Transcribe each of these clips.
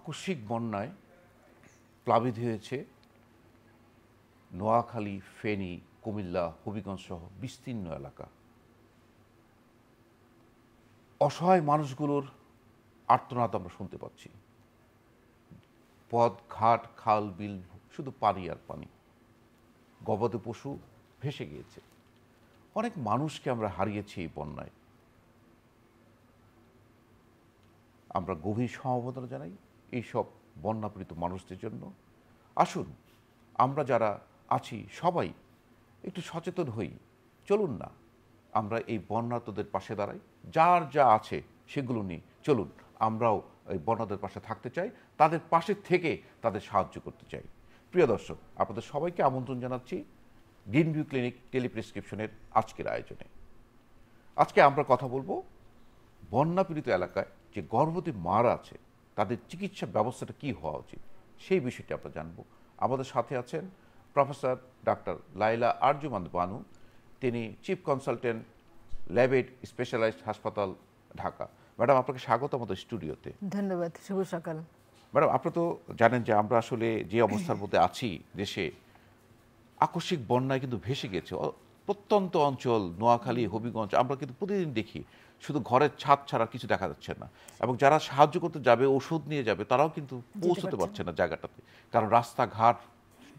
আকস্মিক বন্যায় প্লাবিত হয়েছে নোয়াখালী, ফেনী, কুমিল্লা, হবিগঞ্জ সহ বিস্তীর্ণ এলাকা। অসহায় মানুষগুলোর আর্তনাদ আমরা শুনতে পাচ্ছি। পথ ঘাট, খাল, বিল শুধু পানি আর পানি। গবাদি পশু ভেসে গিয়েছে। অনেক মানুষকে আমরা হারিয়েছি এই বন্যায়। আমরা গভীর সমবেদনা জানাই এইসব বন্যাপীড়িত মানুষদের জন্য। আসুন আমরা যারা আছি সবাই একটু সচেতন হই। চলুন না আমরা এই বন্যার্তদের পাশে দাঁড়াই। যার যা আছে সেগুলো নিয়ে চলুন। আমরাও এই বন্যাদের পাশে থাকতে চাই, তাদের পাশে থেকে তাদের সাহায্য করতে চাই। প্রিয় দর্শক, আপনাদের সবাইকে আমন্ত্রণ জানাচ্ছি গ্রিন ভিউ ক্লিনিক টেলিপ্রেসক্রিপশনের আজকের আয়োজনে। আজকে আমরা কথা বলবো বন্যাপীড়িত এলাকায় যে গর্ভবতী মারা আছে তাদের চিকিৎসা ব্যবস্থাটা কী হওয়া উচিত সেই বিষয়টি আমরা জানব। আমাদের সাথে আছেন প্রফেসর ডাক্তার লাইলা আরজুমান বানু। তিনি চিফ কনসালটেন্ট ল্যাবেড স্পেশালাইজড হাসপাতাল, ঢাকা। ম্যাডাম, আপনাকে স্বাগত আমাদের স্টুডিওতে। ধন্যবাদ। শুভ সকাল। ম্যাডাম, আপনি তো জানেন যে আমরা আসলে যে অবস্থার মধ্যে আছি দেশে, আকস্মিক বন্যায় কিন্তু ভেসে গেছে প্রত্যন্ত অঞ্চল, নোয়াখালী, হবিগঞ্জ। আমরা কিন্তু প্রতিদিন দেখি শুধু ঘরের ছাদ ছাড়া কিছু দেখা যাচ্ছে না, এবং যারা সাহায্য করতে যাবে, ওষুধ নিয়ে যাবে, তারাও কিন্তু পৌঁছতে পারছে না জায়গাটাতে, কারণ রাস্তাঘাট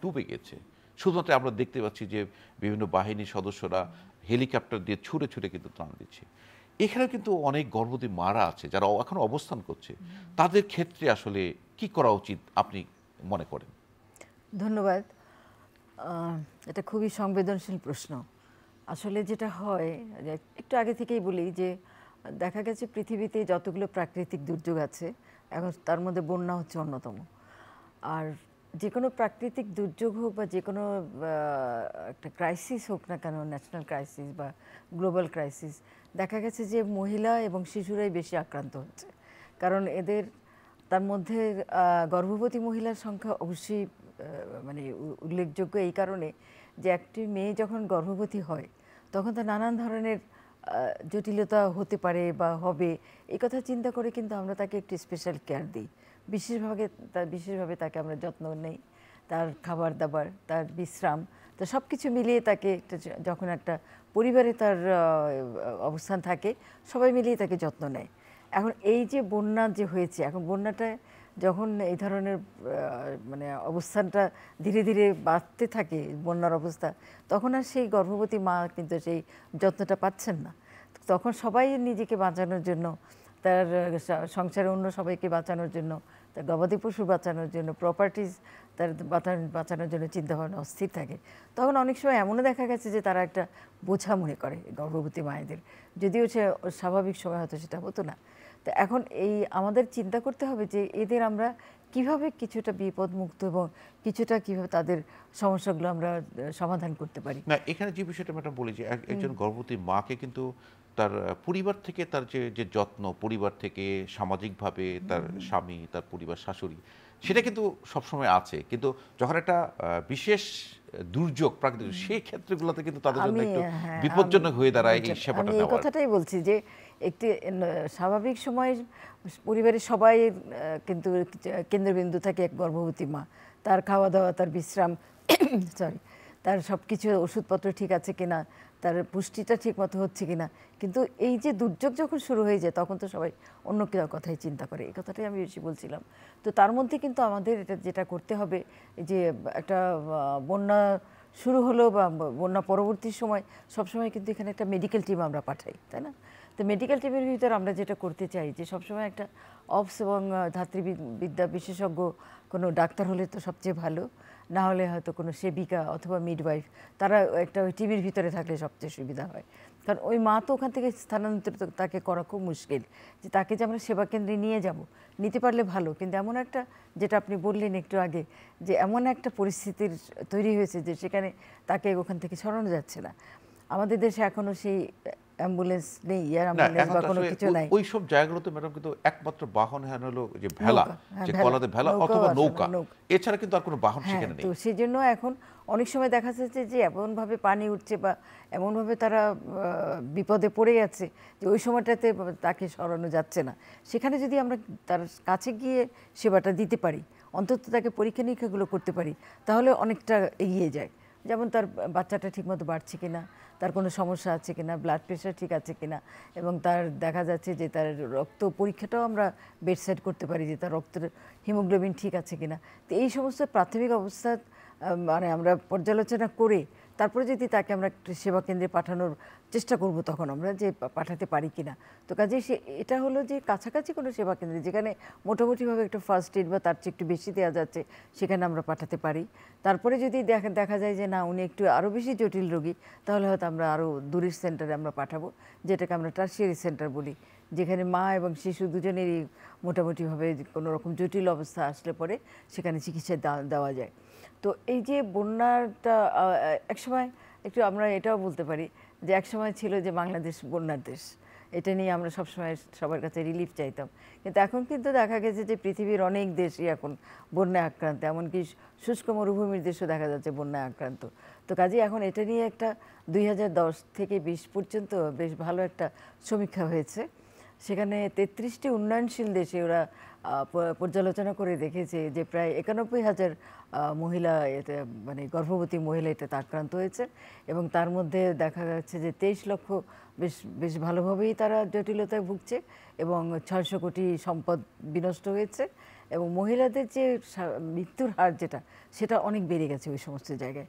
ডুবে গেছে। শুধুমাত্র আমরা দেখতে পাচ্ছি যে বিভিন্ন বাহিনীর সদস্যরা হেলিকপ্টার দিয়ে ছুঁড়ে ছুঁড়ে কিন্তু ত্রাণ দিচ্ছে। এখানে কিন্তু অনেক গর্ভবতী মারা আছে যারা এখন অবস্থান করছে। তাদের ক্ষেত্রে আসলে কি করা উচিত আপনি মনে করেন? ধন্যবাদ। এটা খুবই সংবেদনশীল প্রশ্ন। আসলে যেটা হয়, একটু আগে থেকেই বলি যে দেখা গেছে পৃথিবীতে যতগুলো প্রাকৃতিক দুর্যোগ আছে এখন তার মধ্যে বন্যা হচ্ছে অন্যতম। আর যে কোনো প্রাকৃতিক দুর্যোগ হোক বা যে কোনো একটা ক্রাইসিস হোক না কেন, ন্যাশনাল ক্রাইসিস বা গ্লোবাল ক্রাইসিস, দেখা গেছে যে মহিলা এবং শিশুরাই বেশি আক্রান্ত হচ্ছে। কারণ এদের তার মধ্যে গর্ভবতী মহিলার সংখ্যা অবশ্যই মানে উল্লেখযোগ্য এই কারণে যে একটি মেয়ে যখন গর্ভবতী হয় তখন তার নানান ধরনের জটিলতা হতে পারে বা হবে, এই কথা চিন্তা করে কিন্তু আমরা তাকে একটি স্পেশাল কেয়ার দিই। বিশেষভাবে তাকে আমরা যত্ন নেই, তার খাবার দাবার, তার বিশ্রাম, তো সব কিছু মিলিয়ে তাকে যখন একটা পরিবারে তার অবস্থান থাকে সবাই মিলিয়ে তাকে যত্ন নেয়। এখন এই যে বন্যা যে হয়েছে, এখন বন্যাটা যখন এই ধরনের মানে অবস্থানটা ধীরে ধীরে বাড়তে থাকে, বন্যার অবস্থা, তখন আর সেই গর্ভবতী মা কিন্তু সেই যত্নটা পাচ্ছেন না। তখন সবাই নিজেকে বাঁচানোর জন্য, তার সংসারে অন্য সবাইকে বাঁচানোর জন্য, তার গবাদি পশু বাঁচানোর জন্য, প্রপার্টিজ তার বাঁচানোর জন্য চিন্তাভাবনা অস্থির থাকে। তখন অনেক সময় এমনও দেখা গেছে যে তারা একটা বোঝা মনে করে গর্ভবতী মায়েদের, যদিও সে স্বাভাবিক সময় হয়তো সেটা হতো না। তো এখন এই আমাদের চিন্তা করতে হবে যে এদের আমরা কিভাবে কিছুটা বিপদমুক্ত এবং কিছুটা কিভাবে তাদের সমস্যাগুলো আমরা সমাধান করতে পারি। না, এখানে যে বিষয়টা ম্যাডাম বলি যে একজন গর্ভবতী মাকে কিন্তু তার পরিবার থেকে তার যে যত্ন, পরিবার থেকে সামাজিকভাবে তার স্বামী, তার পরিবার, শাশুড়ি, সেটা কিন্তু সবসময় আছে। কিন্তু যখন একটা বিশেষ দুর্যোগ, প্রাকৃতিক, সেই ক্ষেত্রগুলোতে কিন্তু তাদের জন্য একটু বিপজ্জনক হয়ে দাঁড়ায় এই সেবাটা দেওয়া। এই কথাটাই বলছি যে একটি স্বাভাবিক সময়ে পরিবারের সবাই কিন্তু কেন্দ্রবিন্দু থাকে এক গর্ভবতী মা। তার খাওয়া দাওয়া, তার বিশ্রাম, তার সব কিছু ওষুধপত্র ঠিক আছে কিনা, তার পুষ্টিটা ঠিক মতো হচ্ছে কিনা। কিন্তু এই যে দুর্যোগ যখন শুরু হয়ে যায় তখন তো সবাই অন্য কথাই চিন্তা করে, এই কথাটাই আমি বেশি বলছিলাম। তো তার মধ্যে কিন্তু আমাদের যেটা করতে হবে যে একটা বন্যা শুরু হলো বা বন্যা পরবর্তী সময় সবসময় কিন্তু এখানে একটা মেডিকেল টিম আমরা পাঠাই, তাই না? তো মেডিকেল টিমের ভিতরে আমরা যেটা করতে চাই যে সবসময় একটা অবস এবং ধাত্রীবিদ্যা বিশেষজ্ঞ কোনো ডাক্তার হলে তো সবচেয়ে ভালো, না হলে হয়তো কোনো সেবিকা অথবা মিডওয়াইফ, তারা একটা ওই টিমের ভিতরে থাকলে সবচেয়ে সুবিধা হয়। কারণ ওই মা তো ওখান থেকে স্থানান্তরিত তাকে করা খুব মুশকিল, যে তাকে যে আমরা সেবা কেন্দ্রে নিয়ে যাব, নিতে পারলে ভালো। কিন্তু এমন একটা, যেটা আপনি বললেন একটু আগে, যে এমন একটা পরিস্থিতির তৈরি হয়েছে যে সেখানে তাকে ওখান থেকে সরানো যাচ্ছে না। আমাদের দেশে এখনও সেই অ্যাম্বুলেন্স নেই, এয়ার না অ্যাম্বুলেন্স এখন বা তো কোনো আসলে কিছু নাই। ওই সব জায়গাগুলোতে ম্যাডাম কিন্তু একমাত্র বাহন হলো যে ভেলা, নৌকা, হ্যাঁ, যে ভেলা, কলাতে ভেলা নৌকাও অথবা আসে না, নৌকা, নৌকা। এছাড়া কিন্তু আর কোনো বাহন হ্যাঁ, সেখানে তো নেই। সেজন্য এখন অনেক সময় দেখা যাচ্ছে যে এমনভাবে পানি উঠছে বা এমনভাবে তারা বিপদে পড়ে যাচ্ছে যে ওই সময়টাতে তাকে সরানো যাচ্ছে না। সেখানে যদি আমরা তার কাছে গিয়ে সেবাটা দিতে পারি, অন্তত তাকে পরীক্ষা নিরীক্ষাগুলো করতে পারি, তাহলে অনেকটা এগিয়ে যায়। যেমন তার বাচ্চাটা ঠিকমতো বাড়ছে কিনা, তার কোনো সমস্যা আছে কিনা, ব্লাড প্রেশার ঠিক আছে কিনা, এবং তার দেখা যাচ্ছে যে তার রক্ত পরীক্ষাটাও আমরা বেডসাইড করতে পারি যে তার রক্তের হিমোগ্লোবিন ঠিক আছে কিনা। তো এই সমস্ত প্রাথমিক অবস্থা মানে আমরা পর্যালোচনা করে তারপরে যদি তাকে আমরা একটা সেবা কেন্দ্রে পাঠানোর চেষ্টা করব, তখন আমরা যে পাঠাতে পারি কিনা। তো কাজেই এটা হলো যে কাছাকাছি কোনো সেবা কেন্দ্রে যেখানে মোটামুটিভাবে একটা ফার্স্ট এড বা তার চেয়ে একটু বেশি দেওয়া যাচ্ছে, সেখানে আমরা পাঠাতে পারি। তারপরে যদি দেখা যায় যে না, উনি একটু আরও বেশি জটিল রোগী, তাহলে হয়তো আমরা আরও দূরের সেন্টারে আমরা পাঠাবো, যেটাকে আমরা টারশিয়ারি সেন্টার বলি, যেখানে মা এবং শিশু দুজনেরই মোটামুটিভাবে কোনো রকম জটিল অবস্থা আসলে পরে সেখানে চিকিৎসা দেওয়া যায়। তো এই যে বন্যাটা একসময় একটু আমরা এটাও বলতে পারি যে একসময় ছিল যে বাংলাদেশ বন্যার দেশ, এটা নিয়ে আমরা সবসময় সবার কাছে রিলিফ চাইতাম। কিন্তু এখন কিন্তু দেখা গেছে যে পৃথিবীর অনেক দেশই এখন বন্যায় আক্রান্ত, এমনকি শুষ্ক মরুভূমির দেশও দেখা যাচ্ছে বন্যায় আক্রান্ত। তো কাজেই এখন এটা নিয়ে একটা 2010 থেকে 20 পর্যন্ত বেশ ভালো একটা সমীক্ষা হয়েছে। সেখানে 33টি উন্নয়নশীল দেশে ওরা পর্যালোচনা করে দেখেছে যে প্রায় 91,000 মহিলা এতে মানে গর্ভবতী মহিলা এটাতে আক্রান্ত হয়েছে, এবং তার মধ্যে দেখা যাচ্ছে যে 23 লক্ষ বেশ বেশ ভালোভাবেই তারা জটিলতায় ভুগছে, এবং 600 কোটি সম্পদ বিনষ্ট হয়েছে, এবং মহিলাদের যে মৃত্যুর হার সেটা অনেক বেড়ে গেছে ওই সমস্ত জায়গায়।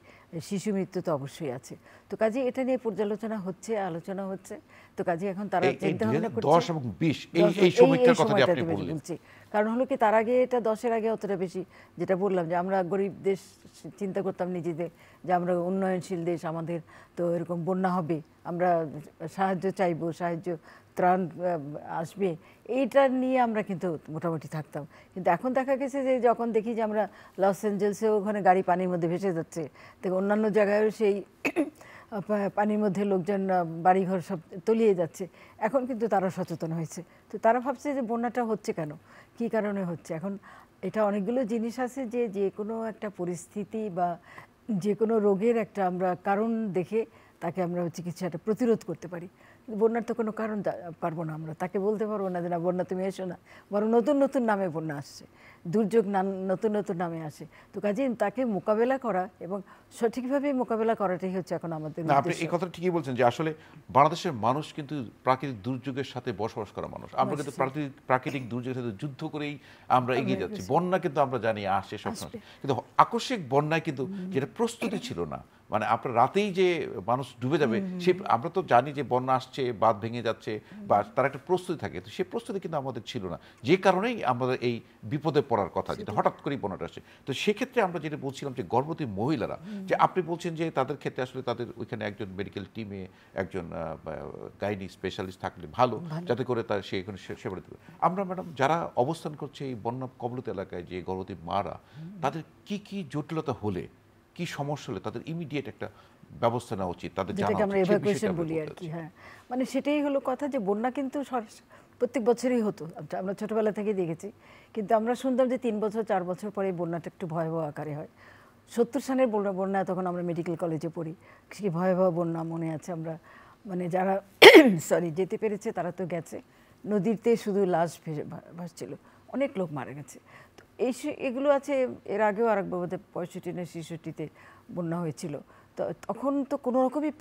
শিশু মৃত্যু তো অবশ্যই আছে। তো কাজে এটা নিয়ে পর্যালোচনা হচ্ছে, আলোচনা হচ্ছে। তো কাজে এখন তারা চিন্তা ভাবনা করছে 10 এবং 20 এই সমীক্ষার কথা যে আপনি বললেন, কারণ হলো কি তার আগে এটা 10-এর আগে অতটা বেশি, যেটা বললাম যে আমরা গরিব দেশ চিন্তা করতাম নিজেদের যে আমরা উন্নয়নশীল দেশ, আমাদের তো এরকম বন্যা হবে, আমরা সাহায্য চাইবো, সাহায্য ত্রাণ আসবে, এইটা নিয়ে আমরা কিন্তু মোটামুটি থাকতাম। কিন্তু এখন দেখা গেছে যে যখন দেখি যে আমরা লস অ্যাঞ্জেলসেও ওখানে গাড়ি পানির মধ্যে ভেসে যাচ্ছে, তো অন্যান্য জায়গায়ও সেই পানির মধ্যে লোকজন বাড়িঘর সব তলিয়ে যাচ্ছে, এখন কিন্তু তারা সচেতন হয়েছে। তো তারা ভাবছে যে বন্যাটা হচ্ছে কেন, কী কারণে হচ্ছে। এখন এটা অনেকগুলো জিনিস আছে যে যে কোনো একটা পরিস্থিতি বা যে কোনো রোগের একটা আমরা কারণ দেখে তাকে আমরা চিকিৎসাটা প্রতিরোধ করতে পারি। বন্যার তো কোনো কারণ পারবো না, আমরা তাকে বলতে পারবো না যে না বন্যা তুমি এসো না, বরং নতুন নতুন নামে বন্যা আসছে, দুর্যোগ নতুন নতুন নামে আসে। তো কাজে তাকে মোকাবেলা করা এবং সঠিকভাবে মোকাবেলা করাটাই হচ্ছে এখন আমাদের না, আপনি উদ্দেশ্য। এই কথাটা ঠিকই বলছেন যে আসলে বাংলাদেশের মানুষ কিন্তু প্রাকৃতিক দুর্যোগের সাথে বসবাস করা মানুষ। আমরা কিন্তু প্রাকৃতিক দুর্যোগের সাথে যুদ্ধ করেই আমরা এগিয়ে যাচ্ছি। বন্যা কিন্তু আমরা জানি আসে সবসময়, কিন্তু আকস্মিক বন্যায় কিন্তু যেটা প্রস্তুতি ছিল না, মানে আপনার রাতেই যে মানুষ ডুবে যাবে, সে আমরা তো জানি যে বন্যা আসছে, বাঁধ ভেঙে যাচ্ছে, বা তার একটা প্রস্তুতি থাকে, তো সেই প্রস্তুতি কিন্তু আমাদের ছিল না, যে কারণেই আমাদের এই বিপদে পড়ার কথা, যেটা হঠাৎ করেই বন্যাটা আসছে। তো সেক্ষেত্রে আমরা যেটা বলছিলাম যে গর্ভবতী মহিলারা, যে আপনি বলছেন যে তাদের ক্ষেত্রে আসলে তাদের ওইখানে একজন মেডিকেল টিমে একজন গাইনি স্পেশালিস্ট থাকলে ভালো, যাতে করে তার সে এখানে সেবা দিতে পারে। আমরা ম্যাডাম যারা অবস্থান করছে এই বন্যা কবলিত এলাকায়, যে গর্ভবতী মারা, তাদের কি কি জটিলতা হলে, কি সমস্যা হলে তাদের ইমিডিয়েট একটা ব্যবস্থা নেওয়া উচিত, তাদের জানা যেটাকে আমরা উচিত, সেই এভাকুয়েশন বিষয়টা আমরা বলি আর বলতে কি। চাচ্ছি। হ্যাঁ, মানে সেটাই হলো কথা যে বন্যা কিন্তু প্রত্যেক বছরই হতো, আমরা ছোটবেলা থেকেই দেখেছি। কিন্তু আমরা শুনতাম যে 3 বছর 4 বছর পরে বন্যাটা একটু ভয়াবহ আকারে হয়। 70 সালের বন্যা, তখন আমরা মেডিকেল কলেজে পড়ি, কি ভয়াবহ বন্যা মনে আছে। আমরা মানে যারা সরি যেতে পেরেছে তারা তো গেছে, নদীতে শুধু লাশ ভাসছিল, অনেক লোক মারা গেছে। তো এগুলো আছে। এর আগেও আরেকবার বোধহয় 65 না 66-তে বন্যা হয়েছিল। তো তখন তো কোনো রকমই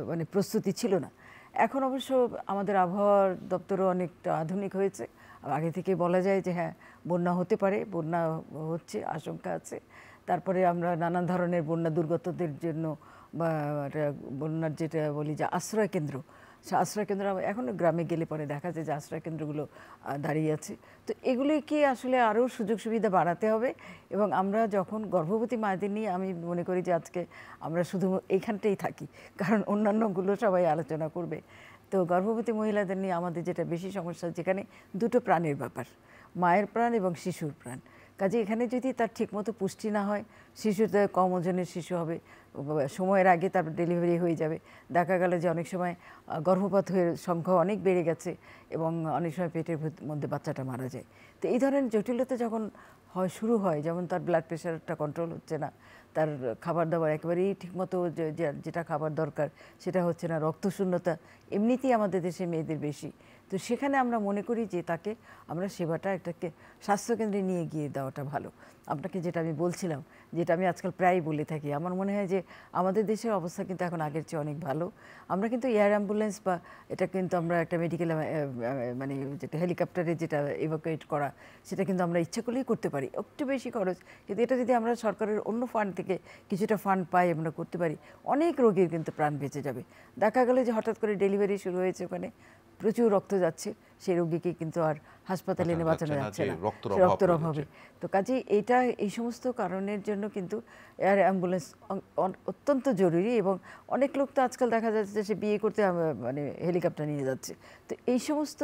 মানে প্রস্তুতি ছিল না। এখন অবশ্য আমাদের আবহাওয়া দপ্তরও অনেকটা আধুনিক হয়েছে, আগে থেকে বলা যায় যে হ্যাঁ বন্যা হতে পারে, বন্যা হচ্ছে, আশঙ্কা আছে। তারপরে আমরা নানান ধরনের বন্যা দুর্গতদের জন্য বা বন্যার যেটা বলি যে আশ্রয় কেন্দ্র, সে আশ্রয় কেন্দ্র এখন গ্রামে গেলে পরে দেখা যায় যে আশ্রয় কেন্দ্রগুলো দাঁড়িয়ে আছে। তো এগুলিকে আসলে আরও সুযোগ সুবিধা বাড়াতে হবে। এবং আমরা যখন গর্ভবতী মায়েদের নিয়ে, আমি মনে করি যে আজকে আমরা শুধু এইখানটাই থাকি, কারণ অন্যান্যগুলো সবাই আলোচনা করবে। তো গর্ভবতী মহিলাদের নিয়ে আমাদের যেটা বেশি সমস্যা, যেখানে দুটো প্রাণের ব্যাপার, মায়ের প্রাণ এবং শিশুর প্রাণ। কাজে এখানে যদি তার ঠিকমতো পুষ্টি না হয়, শিশুতে কম ওজনের শিশু হবে, সময়ের আগে তার ডেলিভারি হয়ে যাবে, দেখা গেল যে অনেক সময় গর্ভপাত হয়ে সংখ্যা অনেক বেড়ে গেছে এবং অনেক সময় পেটের মধ্যে বাচ্চাটা মারা যায়। তো এই ধরনের জটিলতা যখন শুরু হয়, যেমন তার ব্লাড প্রেশারটা কন্ট্রোল হচ্ছে না, তার খাবার দাবার একেবারেই ঠিকমতো যেটা খাবার দরকার সেটা হচ্ছে না, রক্তশূন্যতা এমনিতেই আমাদের দেশে মেয়েদের বেশি। তো সেখানে আমরা মনে করি যে তাকে আমরা সেবাটা একটাকে স্বাস্থ্যকেন্দ্রে নিয়ে গিয়ে দেওয়াটা ভালো। আপনাকে যেটা আমি বলছিলাম, যেটা আমি আজকাল প্রায়ই বলে থাকি, আমার মনে হয় যে আমাদের দেশের অবস্থা কিন্তু এখন আগের চেয়ে অনেক ভালো। আমরা কিন্তু এয়ার অ্যাম্বুলেন্স বা এটা কিন্তু আমরা একটা মেডিকেল মানে যেটা হেলিকপ্টারে যেটা ইভাকুয়েট করা, সেটা কিন্তু আমরা ইচ্ছা করলেই করতে পারি, একটু বেশি খরচ, কিন্তু এটা যদি আমরা সরকারের অন্য ফান্ড থেকে কিছুটা ফান্ড পাই আমরা করতে পারি, অনেক রোগীর কিন্তু প্রাণ বেঁচে যাবে। দেখা গেল যে হঠাৎ করে ডেলিভারি শুরু হয়েছে, ওখানে প্রচুর রক্ত যাচ্ছে, সেই রোগীকে কিন্তু আর হাসপাতালে এনে বাঁচানো যাচ্ছে না, রক্তের অভাবে। তো কাজেই এইটা এই সমস্ত কারণের জন্য কিন্তু এয়ার অ্যাম্বুলেন্স অত্যন্ত জরুরি। এবং অনেক লোক তো আজকাল দেখা যাচ্ছে যে সে বিয়ে করতে মানে হেলিকপ্টার নিয়ে যাচ্ছে। তো এই সমস্ত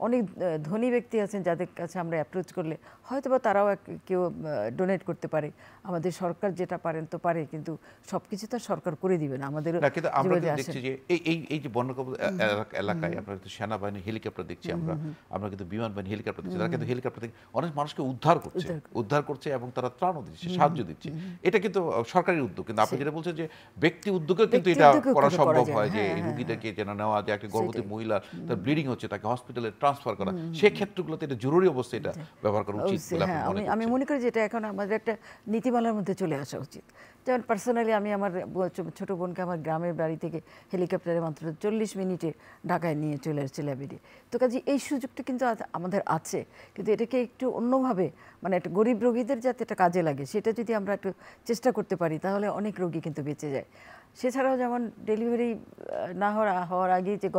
অনেক ধনী ব্যক্তি আছেন যাদের কাছে আমরা অ্যাপ্রোচ করলে হয়তো বা তারাও কেউ ডোনেট করতে পারে। আমাদের সরকার যেটা পারেন তো পারে, কিন্তু সব কিছু তো সরকার করে দিবে না। আমাদের কিন্তু আমরা দেখছি যে এই যে বন্য এলাকায় আপনারা কিন্তু সেনাবাহিনী হেলিকপ্টার দেখছি, আমরা কিন্তু বিমান বাহিনী হেলিকপ্টার দেখছি, তারা কিন্তু হেলিকপ্টার থেকে অনেক মানুষকে উদ্ধার করছে এবং তারা ত্রাণও দিচ্ছে, সাহায্য দিচ্ছে। এটা কিন্তু সরকারি উদ্যোগ, কিন্তু আপনি যেটা বলছেন যে ব্যক্তি উদ্যোগেও কিন্তু এটা করা সম্ভব হয়, যে রোগীদেরকে যেন নেওয়া, যে একটা গর্ভবতী মহিলা তার ব্লিডিং হচ্ছে তাকে হসপিটালে ট্রান্সফার করা, সেই ক্ষেত্রগুলোতে এটা জরুরি অবস্থা, এটা ব্যবহার করা উচিত বলে আপনি মনে করছেন? আমি মনে করি যে এটা এখন আমাদের একটা নীতিমালার মধ্যে চলে আসা উচিত। যেমন পার্সোনালি আমি আমার ছোট বোনকে আমার গ্রামের বাড়ি থেকে হেলিকপ্টারে মাত্র 40 মিনিটে ঢাকায় নিয়ে চলে আসছে ল্যাবেডে। তো কাজে এই সুযোগটা কিন্তু আমাদের আছে, কিন্তু এটাকে একটু অন্যভাবে, মানে একটা গরিব রোগীদের যাতে এটা কাজে লাগে, সেটা যদি আমরা একটু চেষ্টা করতে পারি তাহলে অনেক রোগী কিন্তু বেঁচে যায়। সেছাড়াও যেমন ডেলিভারি না হওয়ার আগেই যে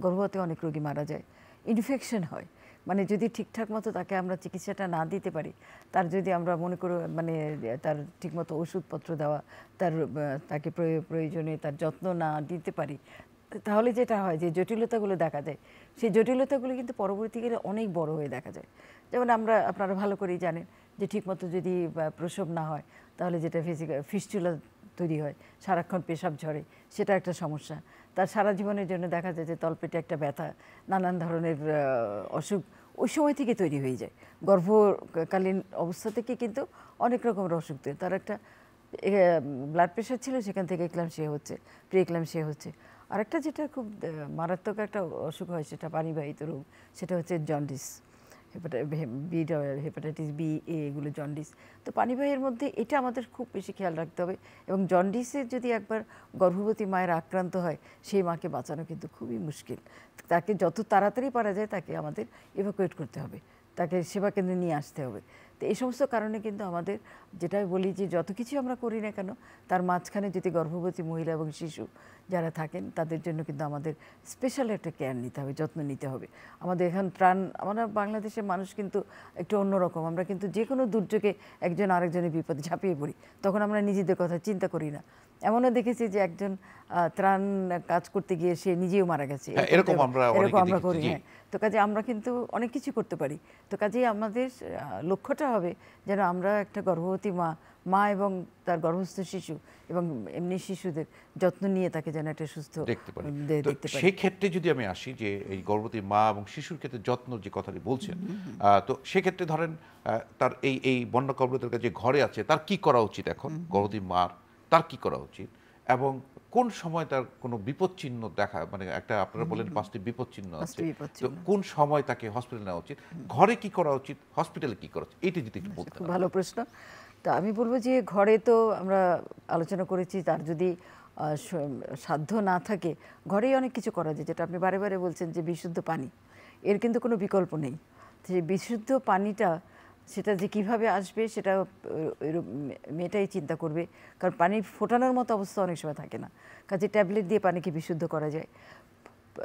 গর্ভপাতে অনেক রোগী মারা যায়, ইনফেকশন হয়। মানে যদি ঠিকঠাক মতো তাকে আমরা চিকিৎসাটা না দিতে পারি, তার যদি আমরা মনে করি মানে তার ঠিকমতো ওষুধপত্র দেওয়া, তাকে প্রয়োজনে তার যত্ন না দিতে পারি, তাহলে যেটা হয় যে জটিলতাগুলো দেখা যায়, সেই জটিলতাগুলো কিন্তু পরবর্তীকালে অনেক বড় হয়ে দেখা যায়। যেমন আপনারা ভালো করেই জানেন যে ঠিকমতো যদি প্রসব না হয়, তাহলে যেটা ফিস্টুলা তৈরি হয়, সারাক্ষণ পেশাব ঝরে, সেটা একটা সমস্যা। তার সারা জীবনের জন্য দেখা যায় যে তলপেটে একটা ব্যথা, নানান ধরনের অসুখ ওই সময় থেকে তৈরি হয়ে যায়। গর্ভকালীন অবস্থা থেকে কিন্তু অনেক রকমের অসুখ তৈরি। তার একটা ব্লাড প্রেশার ছিল, সেখান থেকে এক্লাম্পসিয়া হচ্ছে, প্রি এক্লাম্পসিয়া হচ্ছে। আরেকটা যেটা খুব মারাত্মক একটা অসুখ হয়, সেটা পানিবাহিত রোগ, সেটা হচ্ছে জন্ডিস, হেপাটাইটিস বি, এ, এগুলো জন্ডিস। তো পানিবাহির মধ্যে এটা আমাদের খুব বেশি খেয়াল রাখতে হবে। এবং জন্ডিসের যদি একবার গর্ভবতী মায়ের আক্রান্ত হয়, সেই মাকে বাঁচানো কিন্তু খুবই মুশকিল। তাকে যত তাড়াতাড়ি পারা যায় তাকে আমাদের ইভাকুয়েট করতে হবে, তাকে সেবা কেন্দ্রে নিয়ে আসতে হবে। তো এই সমস্ত কারণে কিন্তু আমাদের যেটাই বলি যে যত কিছু আমরা করি না কেন, তার মাঝখানে যদি গর্ভবতী মহিলা এবং শিশু যারা থাকেন তাদের জন্য কিন্তু আমাদের স্পেশাল একটা কেয়ার নিতে হবে, যত্ন নিতে হবে। আমাদের এখন আমরা বাংলাদেশের মানুষ কিন্তু একটু অন্যরকম। আমরা কিন্তু যে কোনো দুর্যোগে একজন আরেকজনের বিপদে ঝাঁপিয়ে পড়ি, তখন আমরা নিজেদের কথা চিন্তা করি না। এমনও দেখেছি যে একজন ত্রাণ কাজ করতে গিয়ে সে নিজেও মারা গেছে, এরকম আমরা করি। হ্যাঁ, তো কাজে আমরা কিন্তু অনেক কিছু করতে পারি। তো কাজেই আমাদের লক্ষ্যটা হবে যেন আমরা একটা গর্ভবতী মা এবং তার গর্ভস্থ শিশু এবং এমনি শিশুদের যত্ন নিয়ে তাকে যেন একটা সুস্থ দেখতে পারি। সেই ক্ষেত্রে যদি আমি আসি যে এই গর্ভবতী মা এবং শিশুর ক্ষেত্রে যত্ন যে কথাটি বলছেন, তো সেক্ষেত্রে ধরেন তার এই বন্য কর্মরতের কাছে ঘরে আছে, তার কি করা উচিত? এখন গর্ভবতী মার তার কি করা উচিত এবং কোন সময় তার কোনো বিপদ চিহ্ন দেখা, মানে একটা আপনারা বলেন 5টি বিপদ চিহ্ন আছে, তো কোন সময় তাকে হসপিটালে নেওয়া উচিত, ঘরে কি করা উচিত, হসপিটালে কি করা উচিত, এটা যদি একটু বলতে। খুব ভালো প্রশ্ন। তা আমি বলবো যে ঘরে তো আমরা আলোচনা করেছি, তার যদি সাধ্য না থাকে ঘরেই অনেক কিছু করা যায়, যেটা আপনি বারে বারে বলছেন যে বিশুদ্ধ পানি, এর কিন্তু কোনো বিকল্প নেই। সেই বিশুদ্ধ পানিটা সেটা যে কিভাবে আসবে সেটা মেয়েটাই চিন্তা করবে, কারণ পানি ফোটানোর মতো অবস্থা অনেক সময় থাকে না, কাজে ট্যাবলেট দিয়ে পানিকে বিশুদ্ধ করা যায়।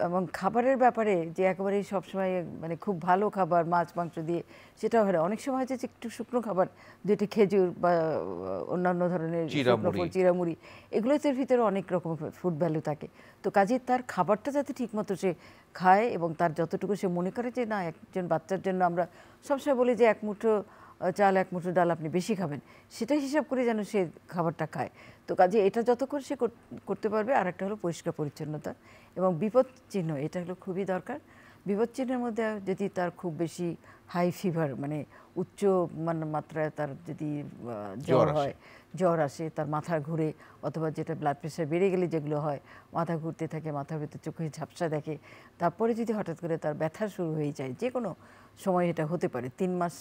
এবং খাবারের ব্যাপারে যে একেবারেই সবসময় মানে খুব ভালো খাবার মাছ মাংস দিয়ে সেটাও হয় না, অনেক সময় হচ্ছে যে একটু শুকনো খাবার, যেটি খেজুর বা অন্যান্য ধরনের চিড়ামুড়ি, এগুলোতে ভিতরে অনেক রকম ফুড ভ্যালু থাকে। তো কাজে তার খাবারটা যাতে ঠিকমতো সে খায় এবং তার যতটুকু সে মনে করে যে না, একজন বাচ্চার জন্য আমরা সবসময় বলি যে এক মুঠো চাল 1 মুঠো ডাল আপনি বেশি খাবেন, সেটা হিসাব করে যেন সে খাবারটা খায়। তো কাজে এটা যতক্ষণ সে করতে পারবে। আর একটা হলো পরিষ্কার পরিচ্ছন্নতা এবং বিপদ চিহ্ন, এটা হলো খুবই দরকার। বিপদ চিহ্নের মধ্যে যদি তার খুব বেশি হাই ফিভার, মানে উচ্চ মাত্রায় তার যদি জ্বর হয়, জ্বর আসে, তার মাথা ঘুরে, অথবা যেটা ব্লাড প্রেশার বেড়ে গেলে যেগুলো হয়, মাথা ঘুরতে থাকে, মাথার ভিতরে চোখে ঝাপসা দেখে, তারপরে যদি হঠাৎ করে তার ব্যথা শুরু হয়ে যায়, যে কোনো সময় এটা হতে পারে, 3 মাস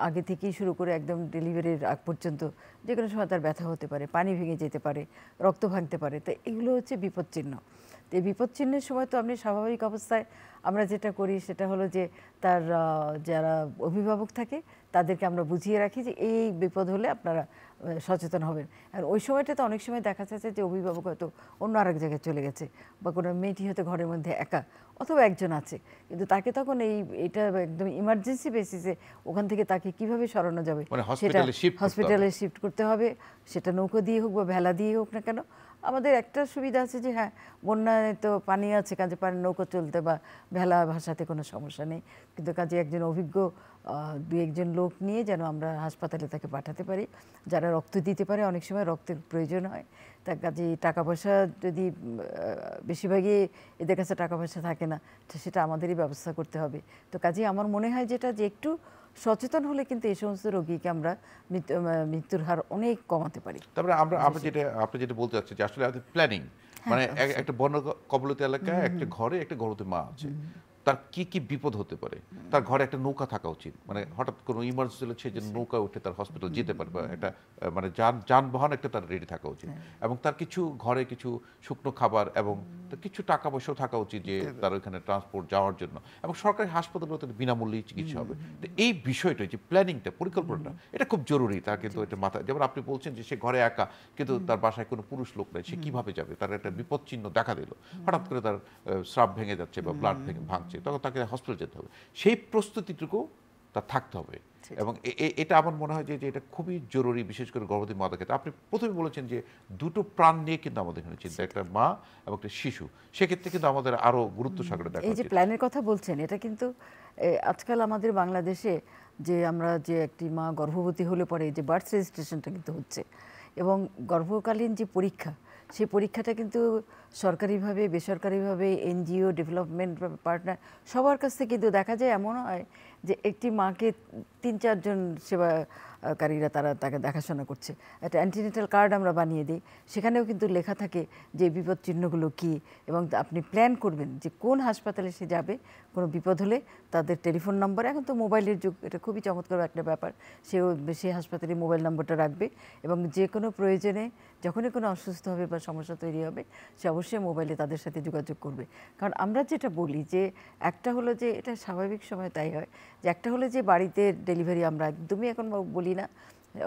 আগে থেকেই শুরু করে একদম ডেলিভারির আগ পর্যন্ত যে কোনো সময় তার ব্যথা হতে পারে, পানি ভেঙে যেতে পারে, রক্ত ভাঙতে পারে। তো এগুলো হচ্ছে বিপদ চিহ্ন। তো এই বিপদ চিহ্নের সময় তো আপনি স্বাভাবিক অবস্থায় আমরা যেটা করি সেটা হলো যে তার যারা অভিভাবক থাকে তাদেরকে আমরা বুঝিয়ে রাখি যে এই বিপদ হলে আপনারা সচেতন হবেন। আর ওই সময়টাতে অনেক সময় দেখা যাচ্ছে যে অভিভাবক হয়তো অন্য আরেক জায়গায় চলে গেছে, বা কোনো মেয়েটি হয়তো ঘরের মধ্যে একা, অথবা একজন আছে, কিন্তু তাকে তখন এটা একদম ইমার্জেন্সি বেসিসে ওখান থেকে তাকে কিভাবে সরানো যাবে সেটা হসপিটালে শিফট করতে হবে। সেটা নৌকো দিয়ে হোক বা ভেলা দিয়ে হোক না কেন। আমাদের একটা সুবিধা আছে যে হ্যাঁ, বন্যায় তো পানি আছে, কাজে পানি নৌকো চলতে বা ভেলা ভাসাতে কোনো সমস্যা নেই, কিন্তু কাজে একজন অভিজ্ঞ 2-1 জন লোক নিয়ে যেন আমরা হাসপাতালে তাকে পাঠাতে পারি, যারা রক্ত দিতে পারে। অনেক সময় রক্তের প্রয়োজন হয়, তার কাজে টাকা পয়সা যদি বেশিরভাগই এদের কাছে টাকা পয়সা থাকে না, তো সেটা আমাদেরই ব্যবস্থা করতে হবে। তো কাজে আমার মনে হয় যেটা যে একটু সচেতন হলে কিন্তু এই সমস্ত রোগীকে আমরা মৃত্যুর হার অনেক কমাতে পারি। তারপরে আপনি যেটা বলতে চাচ্ছেন যে আসলে আমাদের প্ল্যানিং, মানে একটা বন্যা কবলিত এলাকায় একটা ঘরে একটা গর্ভবতী মা আছে, তার কি কি বিপদ হতে পারে। তার ঘরে একটা নৌকা থাকা উচিত, মানে হঠাৎ কোনো ইমার্জেন্সি হলে সে যেন নৌকা উঠে তার হসপিটাল যেতে পারে, বা একটা মানে যানবাহন একটা তার রেডি থাকা উচিত। এবং তার কিছু ঘরে কিছু শুকনো খাবার এবং কিছু টাকা পয়সাও থাকা উচিত যে তার ওইখানে ট্রান্সপোর্ট যাওয়ার জন্য, এবং সরকারি হাসপাতালগুলোতে বিনামূল্যে চিকিৎসা হবে। তো এই বিষয়টা, যে প্ল্যানিংটা, পরিকল্পনাটা, এটা খুব জরুরি। তার কিন্তু এটা মাথায়, যেমন আপনি বলছেন যে সে ঘরে একা, কিন্তু তার বাসায় কোনো পুরুষ লোক নেই, সে কিভাবে যাবে? তার একটা বিপদ চিহ্ন দেখা দিল, হঠাৎ করে তার স্রাব ভেঙে যাচ্ছে বা ব্লাড ভাঙছে, তখন তাকে হসপিটাল যেতে হবে। সেই প্রস্তুতিটুকু তার থাকতে হবে। এবং এটা আমার মনে হয় যে এটা খুবই জরুরি, বিশেষ করে গর্ভবতী মাদের ক্ষেত্রে। আপনি প্রথমে বলেছেন যে দুটো প্রাণ নিয়ে কিন্তু আমাদের এখানে চিন্তা, একটা মা এবং একটা শিশু। সেক্ষেত্রে কিন্তু আমাদের আরো গুরুত্ব সহকারে দেখা এই যে প্ল্যানের কথা বলছেন, এটা কিন্তু আজকাল আমাদের বাংলাদেশে যে আমরা যে একটি মা গর্ভবতী হলে পরে যে বার্থ রেজিস্ট্রেশনটা কিন্তু হচ্ছে, এবং গর্ভকালীন যে পরীক্ষা, সেই পরীক্ষাটা কিন্তু সরকারিভাবে, বেসরকারিভাবে, এনজিও, ডেভেলপমেন্ট পার্টনার সবার কাছ থেকে কিন্তু দেখা যায় এমন হয় যে একটি মাকে 3-4 জন সেবাকারীরা তাকে দেখাশোনা করছে। একটা অ্যান্টিনেটাল কার্ড আমরা বানিয়ে দিই, সেখানেও কিন্তু লেখা থাকে যে বিপদ চিহ্নগুলো কী, এবং আপনি প্ল্যান করবেন যে কোন হাসপাতালে সে যাবে কোনো বিপদ হলে। তাদের টেলিফোন নম্বর, এখন তো মোবাইলের যুগ, এটা খুবই চমৎকার একটা ব্যাপার, সেই হাসপাতালে মোবাইল নম্বরটা রাখবে, এবং যে কোনো প্রয়োজনে যখনই কোনো অসুস্থ হবে বা সমস্যা তৈরি হবে, সে অবশ্যই মোবাইলে তাদের সাথে যোগাযোগ করবে। কারণ আমরা যেটা বলি যে একটা হলো যে এটা স্বাভাবিক সময় তাই হয়, যে একটা হলো যে বাড়িতে ডেলিভারি আমরা একদমই এখন বলি না,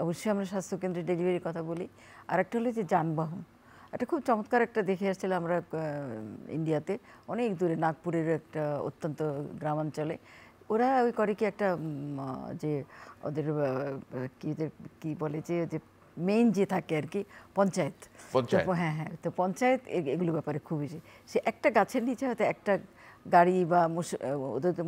অবশ্যই আমরা স্বাস্থ্যকেন্দ্রে ডেলিভারির কথা বলি। আর একটা হলো যে যানবাহন, এটা খুব চমৎকার একটা দেখে আসছিলাম আমরা ইন্ডিয়াতে, অনেক দূরে নাগপুরের একটা অত্যন্ত গ্রামাঞ্চলে। ওরা ওই করে কি একটা যে ওদের কি বলে যে মেইন যে থাকে আর কি, পঞ্চায়েত। হ্যাঁ হ্যাঁ, তো পঞ্চায়েত এগুলো ব্যাপারে খুবই, সে একটা গাছের নিচে হয়তো একটা গাড়ি বা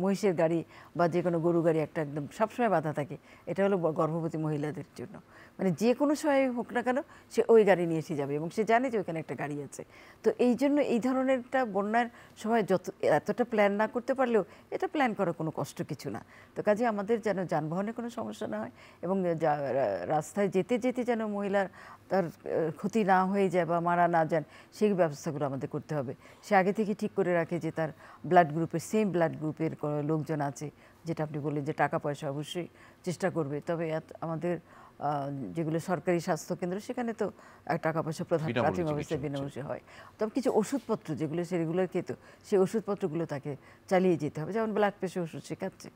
মহিষের গাড়ি বা যে কোনো গরু গাড়ি একটা একদম সবসময় বাধা থাকে। এটা হলো গর্ভবতী মহিলাদের জন্য, মানে যে কোনো সময় হোক না কেন সে ওই গাড়ি নিয়ে এসে যাবে, এবং সে জানে যে ওইখানে একটা গাড়ি আছে। তো এই জন্য এই ধরনেরটা বন্যার সময় এতটা প্ল্যান না করতে পারলেও এটা প্ল্যান করা কোনো কষ্ট কিছু না। তো কাজে আমাদের যেন যানবাহনে কোনো সমস্যা না হয়, এবং রাস্তায় যেতে যেতে যেন মহিলার তার ক্ষতি না হয়ে যায় বা মারা না যান, সেই ব্যবস্থাগুলো আমাদের করতে হবে। সে আগে থেকে ঠিক করে রাখে যে তার ব্লাড গ্রুপের, সেম ব্লাড গ্রুপের লোকজন আছে, যেটা আপনি বললেন যে টাকা পয়সা অবশ্যই চেষ্টা করবে। তবে আমাদের যেগুলো সরকারি স্বাস্থ্যকেন্দ্র, সেখানে তো টাকা পয়সা প্রাথমিক অবস্থায় বিনামূল্যে হয়। তবে কিছু ওষুধপত্র যেগুলো সে রেগুলার খেত, সেই ওষুধপত্রগুলো তাকে চালিয়ে যেতে হবে। যেমন ব্লাড প্রেশার ওষুধ সে খাচ্ছে,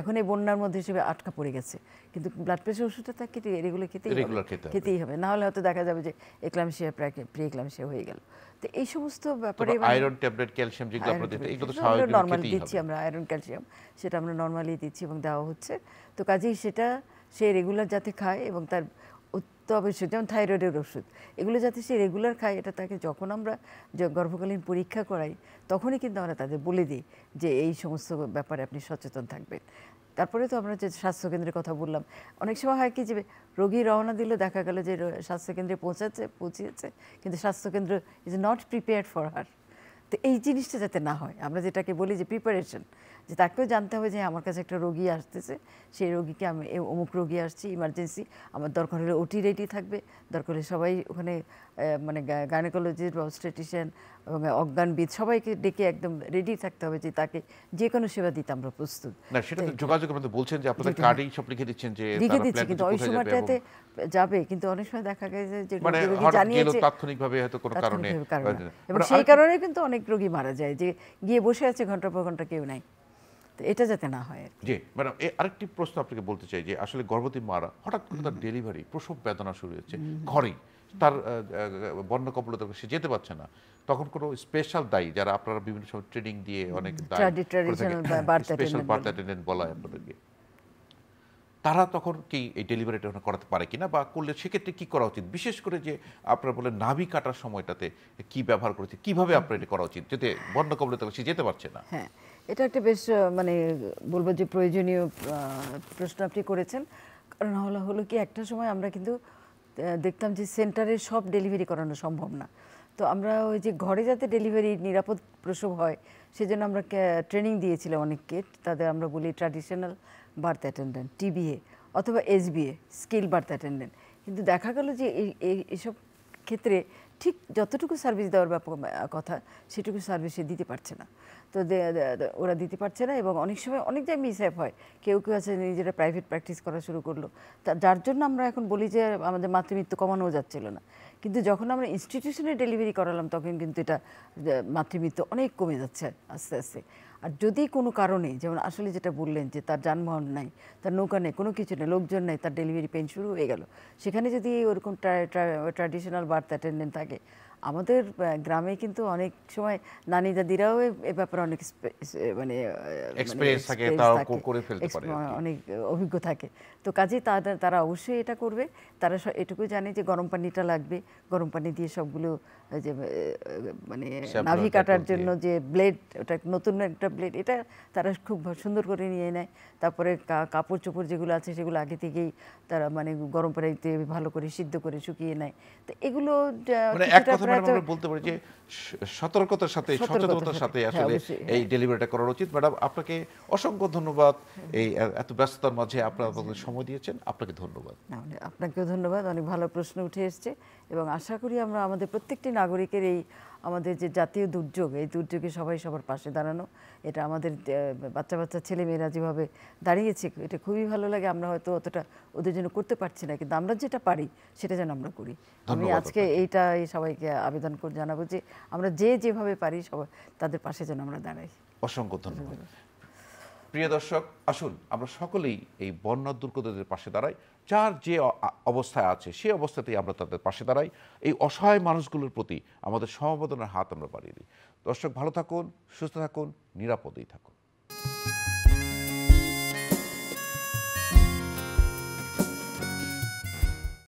এখন এই বন্যার মধ্যে হিসেবে আটকা পড়ে গেছে, কিন্তু ব্লাড প্রেশার ওষুধটা তাকে রেগুলার খেতেই হবে, না হলে হয়তো দেখা যাবে যে এক্লামশিয়া, প্রি এক্লামশিয়া হয়ে গেল। তো এই সমস্ত ব্যাপারে আয়রন ট্যাবলেট, ক্যালসিয়াম যেগুলো আপনাদের, এগুলো তো স্বাভাবিক নরমালি দিচ্ছি আমরা, আয়রন ক্যালসিয়াম সেটা আমরা নরমালি দিচ্ছি এবং দেওয়া হচ্ছে। তো কাজেই সেটা সে রেগুলার যাতে খায়, এবং তার অত্যাবশ্যক যেমন থাইরয়েডের ওষুধ, এগুলো যাতে সে রেগুলার খায়, এটা তাকে যখন আমরা গর্ভকালীন পরীক্ষা করাই তখনই কিন্তু আমরা তাদের বলে দিই যে এই সমস্ত ব্যাপারে আপনি সচেতন থাকবেন। তারপরে তো আমরা যে স্বাস্থ্যকেন্দ্রের কথা বললাম, অনেক সময় হয় কি যে রোগী রওনা দিল, দেখা গেল যে স্বাস্থ্যকেন্দ্রে পৌঁছিয়েছে, কিন্তু স্বাস্থ্যকেন্দ্র is not prepared for her. তো এই জিনিসটা যাতে না হয়, আমরা যেটাকে বলি যে প্রিপারেশন, যে তাকেও জানতে হবে যে আমার কাছে একটা রোগী আসতেছে, সেই রোগীকে আমি অমুক রোগী আসছি ইমার্জেন্সি, আমার দরকার হলে ওটি রেডি থাকবে, দরকার হলে সবাই ওখানে মানে গাইনোকোলজিস্ট বা অবস্টেটিশিয়ান এবং অজ্ঞানবিদ সবাইকে ডেকে একদম রেডি থাকতে হবে যে তাকে যে কোনো সেবা দিতে আমরা প্রস্তুত। না, সেটা তো যোগাযোগ আপনাদের বলছেন যে আপনাদের কার্ডেই সব লিখে দিচ্ছেন যে লিখে তারা দিচ্ছি, প্ল্যান কিন্তু ওই সময়টাতে যাবে, কিন্তু অনেক সময় দেখা গেছে যে মানে রোগী হঠাৎ গেল জানিয়েছে তাৎক্ষণিকভাবে হয়তো কোনো কারণে, এবং সেই কারণে কিন্তু অনেক রোগী মারা যায়, যে গিয়ে বসে আছে ঘন্টার পর ঘন্টা, কেউ নাই। তো এটা যাতে না হয়। জি ম্যাডাম, আরেকটি প্রশ্ন আপনাকে বলতে চাই যে আসলে গর্ভবতী মারা হঠাৎ করে তার ডেলিভারি, প্রসব বেদনা শুরু হয়েছে ঘরেই, তার বন্য কপলতার সে যেতে পারছে না, তখন কোনো স্পেশাল দায়ী যারা আপনারা বিভিন্ন সময় ট্রেনিং দিয়ে অনেক স্পেশাল বার্থ অ্যাটেন্ডেন্ট বলা হয় আপনাদেরকে, তারা তখন কি এই ডেলিভারিটা করাতে পারে কিনা, বা করলে সেক্ষেত্রে কি করা উচিত? বিশেষ করে যে আপনারা বলেন নাভি কাটার সময়টাতে কি ব্যবহার করেছে, কিভাবে আপনার এটা করা উচিত যাতে বন্য কপলতা সে যেতে পারছে না? হ্যাঁ, এটা একটা বেশ মানে বলবো যে প্রয়োজনীয় প্রশ্ন আপনি করেছেন। কারণ হলো কি, একটা সময় আমরা কিন্তু দেখতাম যে সেন্টারে সব ডেলিভারি করানো সম্ভব না। তো আমরা ওই যে ঘরে যাতে ডেলিভারি নিরাপদ প্রসব হয়, সেজন্য আমরা ট্রেনিং দিয়েছিলাম অনেককে, তাদের আমরা বলি ট্র্যাডিশনাল বার্থ অ্যাটেন্ডেন্ট, টিবিএ অথবা এসবিএ, স্কিল বার্থ অ্যাটেন্ডেন্ট। কিন্তু দেখা গেল যে এইসব ক্ষেত্রে ঠিক যতটুকু সার্ভিস দেওয়ার কথা, সেটুকু সার্ভিস সে দিতে পারছে না। তো ওরা দিতে পারছে না, এবং অনেক সময় অনেক জায়গায় মিসহ্যাপ হয়। কেউ আছে নিজেরা প্রাইভেট প্র্যাকটিস করা শুরু করলো, যার জন্য আমরা এখন বলি যে আমাদের মাতৃমৃত্যু কমানো যাচ্ছিল না। কিন্তু যখন আমরা ইনস্টিটিউশনে ডেলিভারি করালাম, তখন কিন্তু এটা মাতৃমৃত্যু অনেক কমে যাচ্ছে আস্তে আস্তে। আর যদি কোনো কারণে, যেমন আসলে যেটা বললেন যে তার যানবাহন নাই, তার নৌকা নেই, কোনো কিছু নেই, লোকজন নেই, তার ডেলিভারি পেইন শুরু হয়ে গেল, সেখানে যদি ওরকম ট্র্যাডিশনাল বার্থ অ্যাটেন্ডেন্ট থাকে, আমাদের গ্রামে কিন্তু অনেক সময় নানি দাদিরাও এ ব্যাপারে অনেক মানে এক্সপেরিয়েন্স থাকে, তাও করে ফেলতে পারে, অনেক অভিজ্ঞ থাকে। তো কাজেই তারা অবশ্যই এটা করবে। তারা এটুকু জানে যে গরম পানিটা লাগবে, গরম পানি দিয়ে সবগুলো যে মানে নাভি কাটার জন্য যে ব্লেড, ওটা নতুন একটা ব্লেড, এটা তারা খুব সুন্দর করে নিয়ে নেয়। তারপরে কাপড় চোপড় যেগুলো আছে সেগুলো আগে থেকেই তারা মানে গরম পানিতে ভালো করে সিদ্ধ করে শুকিয়ে নেয়। তো এগুলো এক কথা আমরা বলতে পারি যে সতর্কতার সাথে, সচেতনতার সাথে আসলে এই ডেলিভারিটা করা উচিত। ম্যাডাম, আপনাকে অসংখ্য ধন্যবাদ, এই এত ব্যস্ততার মাঝে আপনারা সময় দিয়েছেন, আপনাকে ধন্যবাদ। আপনাকেও ধন্যবাদ, অনেক ভালো প্রশ্ন উঠে এসছে, এবং আশা করি আমরা আমাদের প্রত্যেকটি নাগরিকের এই আমাদের যে জাতীয় দুর্যোগ, এই দুর্যোগে সবাই সবার পাশে দাঁড়ানো, এটা আমাদের বাচ্চা বাচ্চা ছেলেমেয়েরা যেভাবে দাঁড়িয়েছে, এটা খুবই ভালো লাগে। আমরা হয়তো অতটা ওদের জন্য করতে পারছি না, কিন্তু আমরা যেটা পারি সেটা যেন আমরা করি। আমি আজকে এইটাই সবাইকে আবেদন করে জানাবো যে আমরা যেভাবে পারি সবাই তাদের পাশে যেন আমরা দাঁড়াই। অসংখ্য ধন্যবাদ। প্রিয় দর্শক, আসুন আমরা সকলেই এই বন্যা দুর্গতদের পাশে দাঁড়াই। যার যে অবস্থায় আছে সেই অবস্থাতেই আমরা তাদের পাশে দাঁড়াই। এই অসহায় মানুষগুলোর প্রতি আমাদের সমবেদনার হাত আমরা বাড়িয়ে দিই। দর্শক, ভালো থাকুন, সুস্থ থাকুন, নিরাপদেই থাকুন।